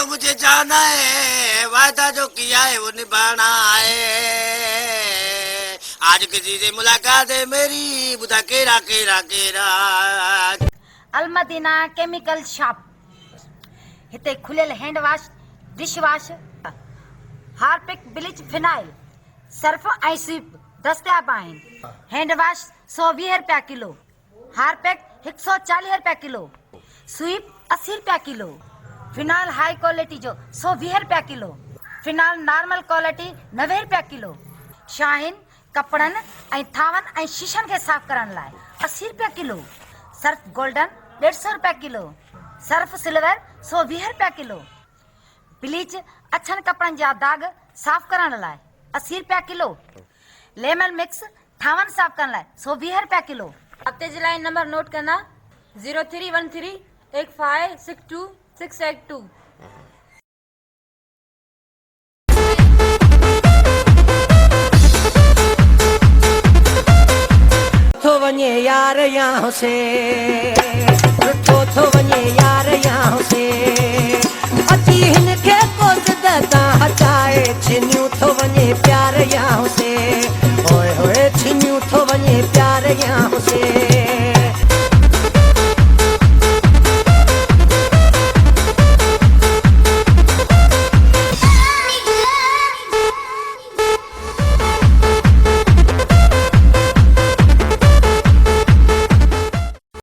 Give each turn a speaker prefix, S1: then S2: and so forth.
S1: मुझे जाना है, वादा जो किया है वो निभाना है। आज किसी से मुलाकात है मेरी, बुधा केरा केरा केरा।
S2: अलमदीना केमिकल शॉप हिते खुलियल hand wash, dish wash, Harpic, bleach, phenyl, Surf ऐं स्वीप दस्तियाब आहिनि। हैंड वॉश 120 रुपया किलो, हार्पिक 140 रुपया किलो, स्वीप 80 रुपया किलो, फिनाइल हाई क्वालिटी जो 120 रुपया किलो, फिनाइल नॉर्मल क्वालिटी 90 रुपया किलो, शाहीन कपड़नि ऐं थावनि ऐं शीशनि खे साफ़ करण लाइ 80 रुपया किलो, सर्फ गोल्डन 150 रुपया किलो, सर्फ सिल्वर 120 रुपया किलो, ब्लीच अछनि कपड़नि जा दाग साफ़ करण लाइ 80 रुपया किलो, लेमन मिक्स थावनि साफ़ करण लाइ 120 रुपया किलो।
S3: हफ्ते जी लाइन नंबर नोट करना 03138562
S4: तो वञे यार यहाँ से